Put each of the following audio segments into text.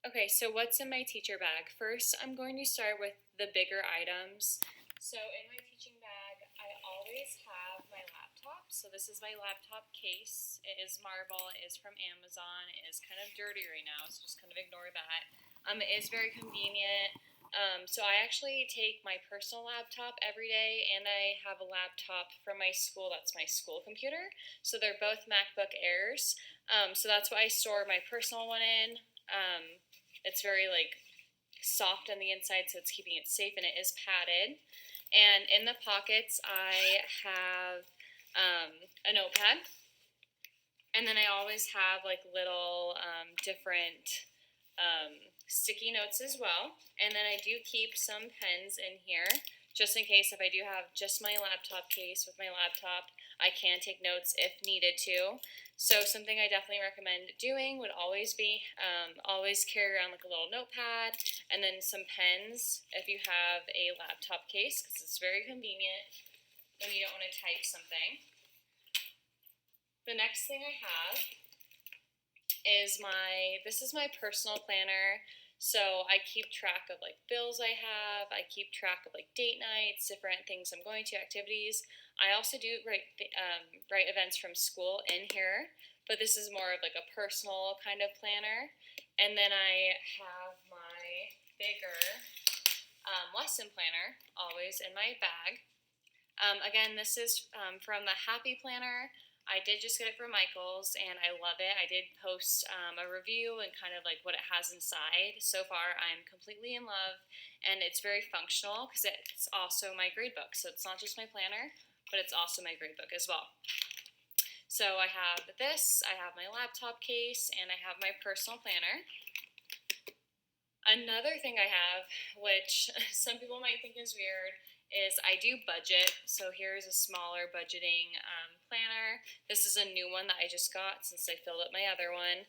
Okay, so what's in my teacher bag? First, I'm going to start with the bigger items. So in my teaching bag, I always have my laptop. So this is my laptop case. It is marble. It is from Amazon. It is kind of dirty right now, so just kind of ignore that. It is very convenient. So I actually take my personal laptop every day, and I have a laptop from my school. That's my school computer. So they're both MacBook Airs. So that's what I store my personal one in. It's very soft on the inside, so it's keeping it safe, and it is padded. And in the pockets, I have a notepad, and then I always have little different sticky notes as well. And then I do keep some pens in here just in case if I do have just my laptop case with my laptop, I can take notes if needed to. So something I definitely recommend doing would always be always carry around a little notepad and then some pens if you have a laptop case because it's very convenient when you don't want to type something. The next thing I have is this is my personal planner. So I keep track of bills I have. I keep track of date nights, different things I'm going to, activities. I also do write events from school in here, but this is more of a personal kind of planner. And then I have my bigger lesson planner always in my bag. Again, this is from the Happy Planner. I did just get it from Michaels, and I love it. I did post a review and kind of what it has inside. So far, I'm completely in love, and it's very functional because it's also my gradebook. So it's not just my planner, but it's also my gradebook as well. So I have this, I have my laptop case, and I have my personal planner. Another thing I have, which some people might think is weird, is I do budget. So here's a smaller budgeting planner. This is a new one that I just got since I filled up my other one.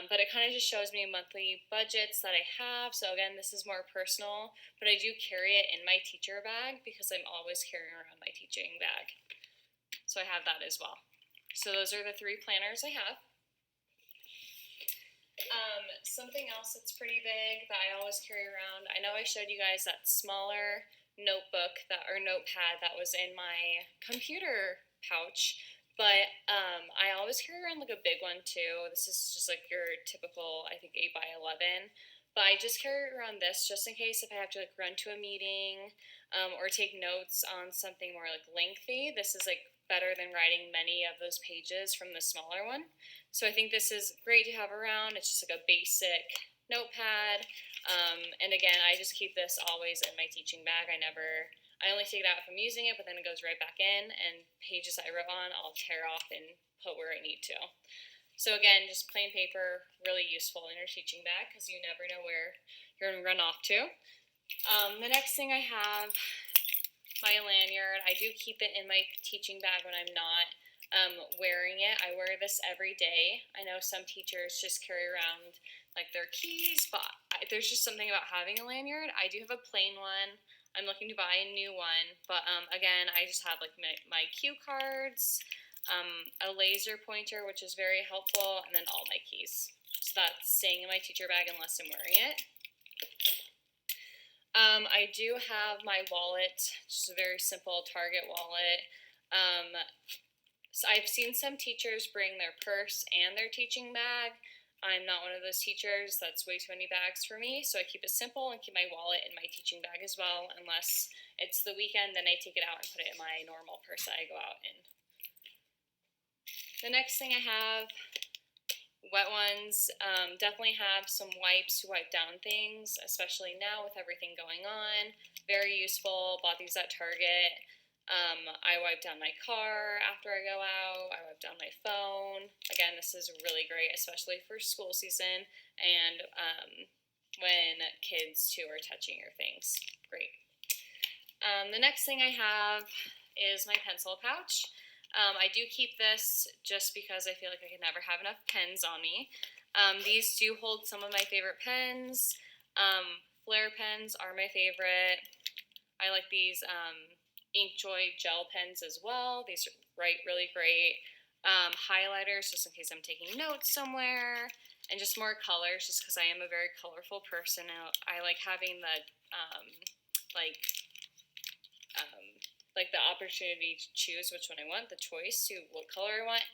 But it kind of just shows me monthly budgets that I have. So again, this is more personal, but I do carry it in my teacher bag because I'm always carrying around my teaching bag. So I have that as well. So those are the 3 planners I have. Something else that's pretty big that I always carry around. I know I showed you guys that smaller notebook or notepad that was in my computer pouch, but I always carry around a big one too. This is just your typical, I think 8x11. But I just carry around this just in case if I have to run to a meeting or take notes on something more lengthy. This is better than writing many of those pages from the smaller one. So I think this is great to have around. It's just a basic notepad. And again, I just keep this always in my teaching bag. I only take it out if I'm using it, but then it goes right back in. And pages I wrote on, I'll tear off and put where I need to. So again, just plain paper, really useful in your teaching bag because you never know where you're going to run off to. The next thing I have, my lanyard. I do keep it in my teaching bag when I'm not wearing it. I wear this every day. I know some teachers just carry around their keys, but there's just something about having a lanyard. I do have a plain one. I'm looking to buy a new one, but again, I just have my cue cards, a laser pointer, which is very helpful, and then all my keys. So that's staying in my teacher bag unless I'm wearing it. I do have my wallet, just a very simple Target wallet. So I've seen some teachers bring their purse and their teaching bag. I'm not one of those teachers. That's way too many bags for me. So I keep it simple and keep my wallet in my teaching bag as well. Unless it's the weekend, then I take it out and put it in my normal purse that I go out in. The next thing I have, wet ones, definitely have some wipes to wipe down things, especially now with everything going on. Very useful. Bought these at Target. I wipe down my car after I go out. I wipe down my phone. Again, this is really great, especially for school season and when kids too are touching your things. Great. The next thing I have is my pencil pouch. I do keep this just because I feel like I can never have enough pens on me. These do hold some of my favorite pens. Flair pens are my favorite. I like these Inkjoy gel pens as well. These write really great. Highlighters just in case I'm taking notes somewhere. and just more colors, just because I am a very colorful person. I like having the like the opportunity to choose which one I want, the choice to what color I want.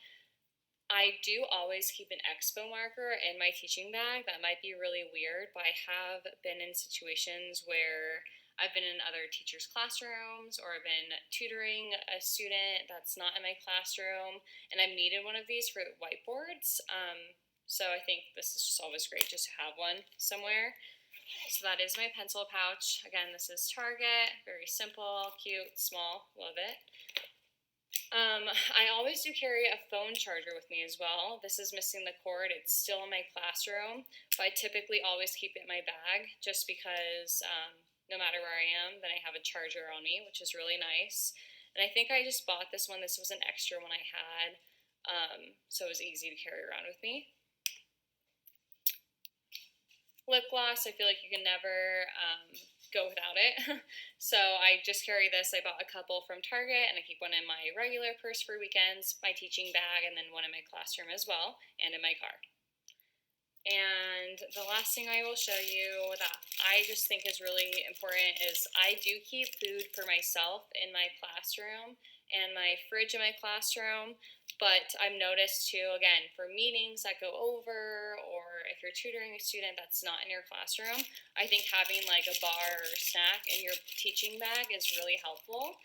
I do always keep an expo marker in my teaching bag. That might be really weird, but I have been in situations where I've been in other teachers' classrooms, or I've been tutoring a student that's not in my classroom, and I've needed one of these for whiteboards. So I think this is just always great just to have one somewhere. So that is my pencil pouch. Again, this is Target. Very simple, cute, small. Love it. I always do carry a phone charger with me as well. This is missing the cord. It's still in my classroom, but I typically always keep it in my bag just because no matter where I am, then I have a charger on me, which is really nice. And I think I just bought this one. This was an extra one I had, so it was easy to carry around with me. Lip gloss, I feel like you can never go without it. So I just carry this. I bought a couple from Target, and I keep one in my regular purse for weekends, my teaching bag, and then one in my classroom as well, and in my car. And the last thing I will show you that I just think is really important is I do keep food for myself in my classroom and my fridge in my classroom. But I've noticed too, again, for meetings that go over, or if you're tutoring a student that's not in your classroom, I think having like a bar or snack in your teaching bag is really helpful.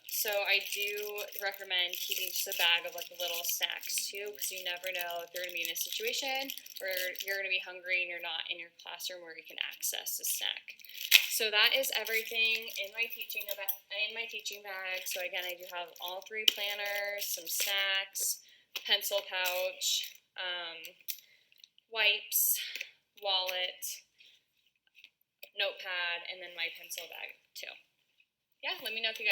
So I do recommend keeping just a bag of like little snacks too, because you never know if you're going to be in a situation where you're going to be hungry and you're not in your classroom where you can access a snack. So that is everything in my teaching bag. So again, I do have all 3 planners, some snacks, pencil pouch, wipes, wallet, notepad, and then my pencil bag too. Yeah, let me know if you guys